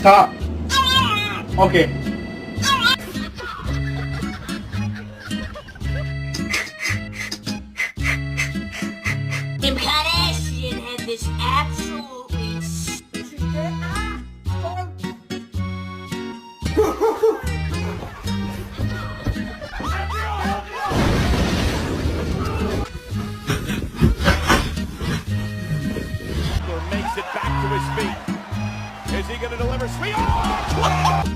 Stop. Okay. Kim Kardashian had this absolutely makes it back to his feet. Is he going to deliver sweet? Oh!